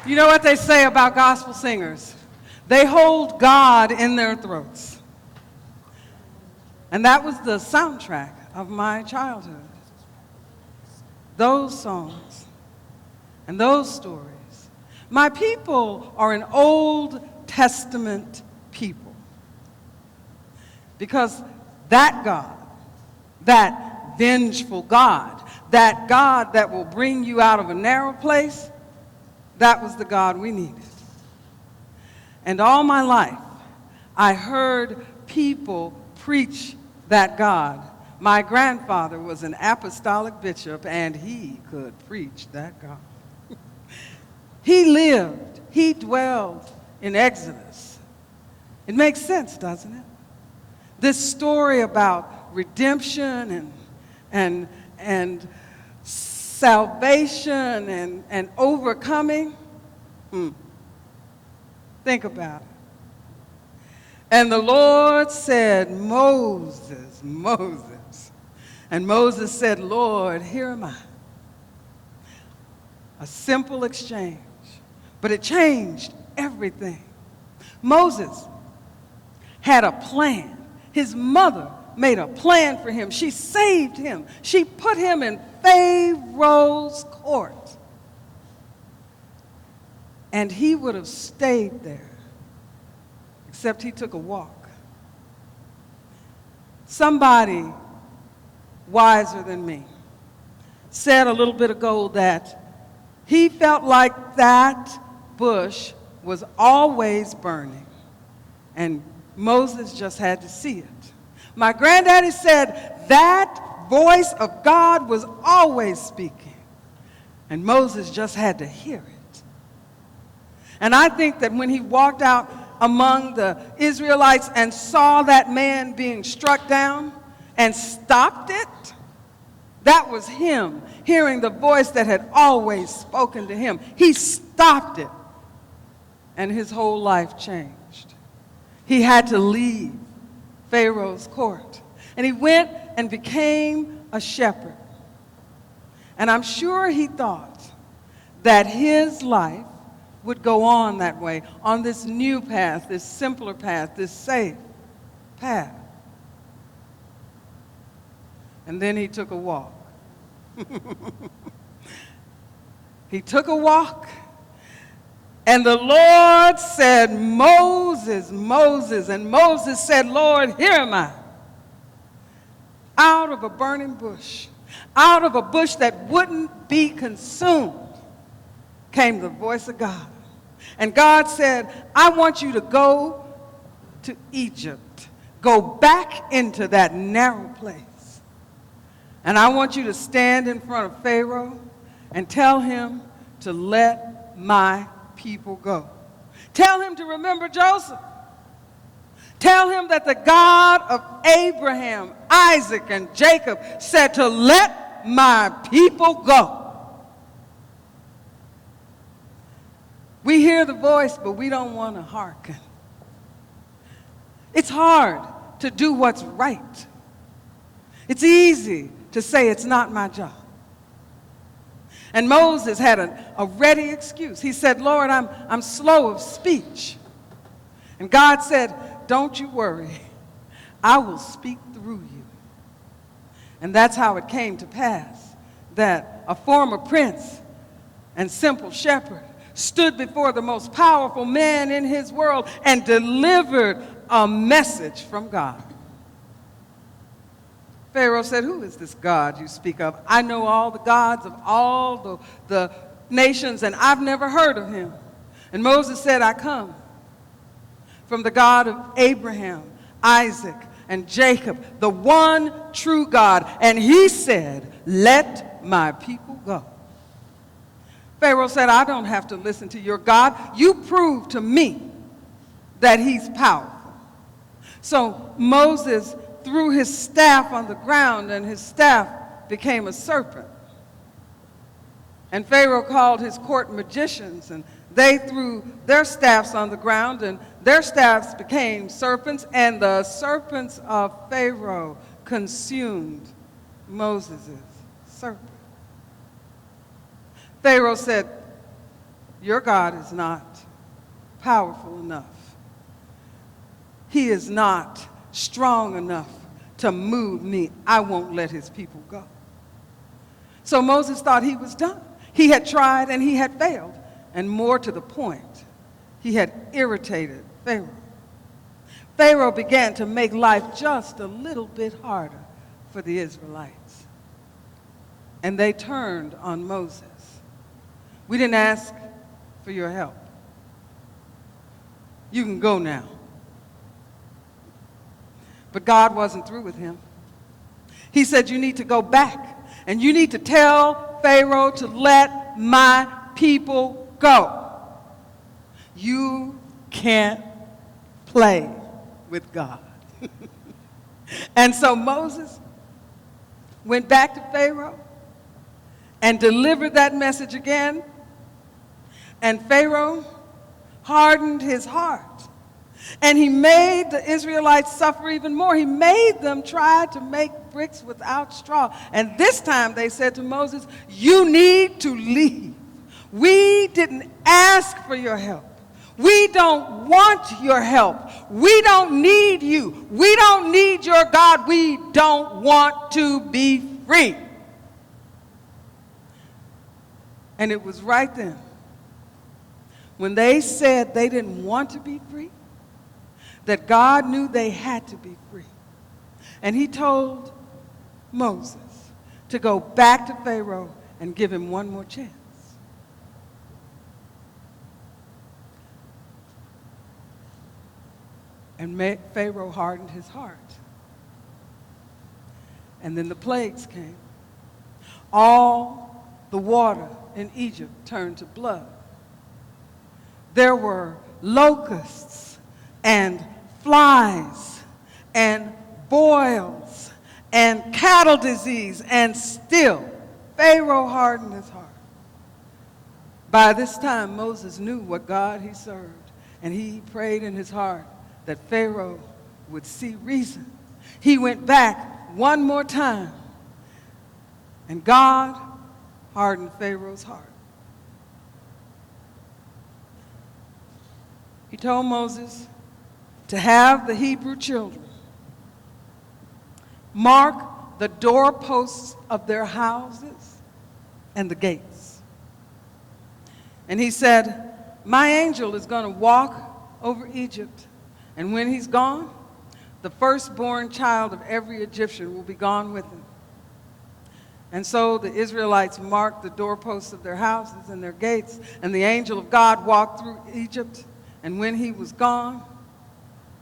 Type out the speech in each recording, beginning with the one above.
You know what they say about gospel singers? They hold God in their throats. And that was the soundtrack of my childhood. Those songs and those stories. My people are an Old Testament people. Because that God, that vengeful God, that God that will bring you out of a narrow place, that was the God we needed. And all my life, I heard people preach that God. My grandfather was an apostolic bishop, and he could preach that God. He lived, he dwelled in Exodus. It makes sense, doesn't it? This story about redemption and salvation and overcoming. Think about it. And the Lord said, Moses, Moses. And Moses said, Lord, here am I. A simple exchange, but it changed everything. Moses had a plan. His mother made a plan for him. She saved him. She put him in Pharaoh's court. And he would have stayed there, except he took a walk. Somebody wiser than me said a little bit ago that he felt like that bush was always burning, and Moses just had to see it. My granddaddy said that voice of God was always speaking, and Moses just had to hear it. And I think that when he walked out among the Israelites and saw that man being struck down and stopped it, that was him hearing the voice that had always spoken to him. He stopped it, and his whole life changed. He had to leave Pharaoh's court, and he went and became a shepherd. And I'm sure he thought that his life would go on that way, on this new path, this simpler path, this safe path. And then he took a walk. He took a walk, and the Lord said, Moses, Moses. And Moses said, Lord, here am I. Out of a burning bush, out of a bush that wouldn't be consumed, came the voice of God. And God said, I want you to go to Egypt. Go back into that narrow place. And I want you to stand in front of Pharaoh and tell him to let my people go. Tell him to remember Joseph. Tell him that the God of Abraham, Isaac, and Jacob said to let my people go. We hear the voice, but we don't want to hearken. It's hard to do what's right. It's easy to say it's not my job. And Moses had a ready excuse. He said, Lord, I'm slow of speech. And God said, don't you worry. I will speak through you. And that's how it came to pass that a former prince and simple shepherd stood before the most powerful man in his world and delivered a message from God. Pharaoh said, who is this God you speak of? I know all the gods of all the nations, and I've never heard of him. And Moses said, I come from the God of Abraham, Isaac, and Jacob, the one true God. And he said, let my people go. Pharaoh said, I don't have to listen to your God. You prove to me that he's powerful. So Moses threw his staff on the ground, and his staff became a serpent. And Pharaoh called his court magicians, and they threw their staffs on the ground, and their staffs became serpents, and the serpents of Pharaoh consumed Moses' serpent. Pharaoh said, your God is not powerful enough. He is not strong enough to move me. I won't let his people go. So Moses thought he was done. He had tried and he had failed. And more to the point, he had irritated Pharaoh. Pharaoh began to make life just a little bit harder for the Israelites. And they turned on Moses. We didn't ask for your help. You can go now. But God wasn't through with him. He said, you need to go back and you need to tell Pharaoh to let my people go. You can't play with God. And so Moses went back to Pharaoh and delivered that message again. And Pharaoh hardened his heart. And he made the Israelites suffer even more. He made them try to make bricks without straw. And this time they said to Moses, you need to leave. We didn't ask for your help. We don't want your help. We don't need you. We don't need your God. We don't want to be free. And it was right then, when they said they didn't want to be free, that God knew they had to be free. And he told Moses to go back to Pharaoh and give him one more chance. And Pharaoh hardened his heart. And then the plagues came. All the water in Egypt turned to blood. There were locusts and flies and boils and cattle disease, and still Pharaoh hardened his heart. By this time, Moses knew what God he served, and he prayed in his heart that Pharaoh would see reason. He went back one more time, and God hardened Pharaoh's heart. He told Moses to have the Hebrew children mark the doorposts of their houses and the gates. And he said, my angel is going to walk over Egypt, and when he's gone, the firstborn child of every Egyptian will be gone with him. And so the Israelites marked the doorposts of their houses and their gates, and the angel of God walked through Egypt, and when he was gone,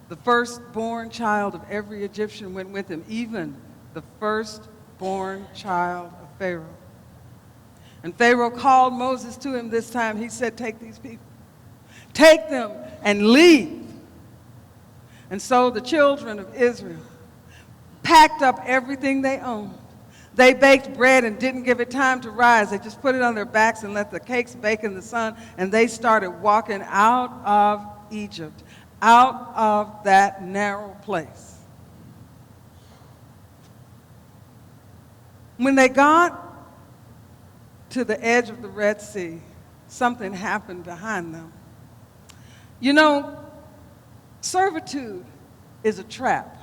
the firstborn child of every Egyptian went with him, even the firstborn child of Pharaoh. And Pharaoh called Moses to him this time. He said, take these people, take them and leave. And so the children of Israel packed up everything they owned. They baked bread and didn't give it time to rise. They just put it on their backs and let the cakes bake in the sun, and they started walking out of Egypt, out of that narrow place. When they got to the edge of the Red Sea, something happened behind them. You know, servitude is a trap.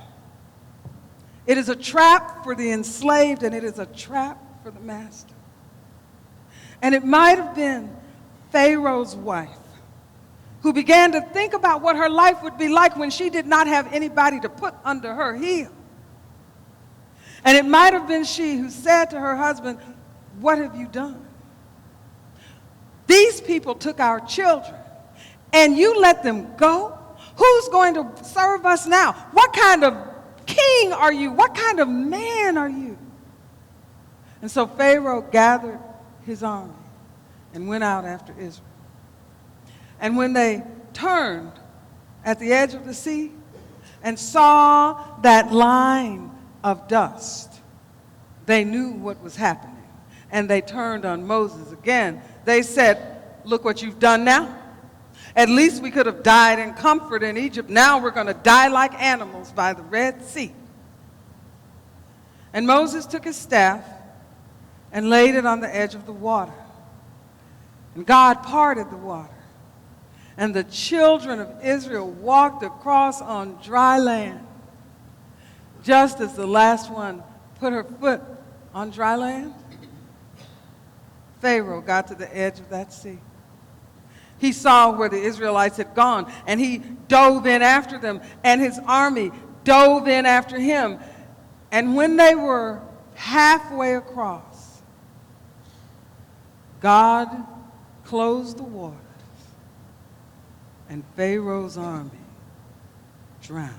It is a trap for the enslaved, and it is a trap for the master. And it might have been Pharaoh's wife who began to think about what her life would be like when she did not have anybody to put under her heel. And it might have been she who said to her husband, what have you done? These people took our children, and you let them go? Who's going to serve us now? What kind of king are you? What kind of man are you? And so Pharaoh gathered his army and went out after Israel. And when they turned at the edge of the sea and saw that line of dust, they knew what was happening. And they turned on Moses again. They said, look what you've done now. At least we could have died in comfort in Egypt. Now we're going to die like animals by the Red Sea. And Moses took his staff and laid it on the edge of the water. And God parted the water. And the children of Israel walked across on dry land, just as the last one put her foot on dry land. Pharaoh got to the edge of that sea. He saw where the Israelites had gone, and he dove in after them, and his army dove in after him. And when they were halfway across, God closed the waters, and Pharaoh's army drowned.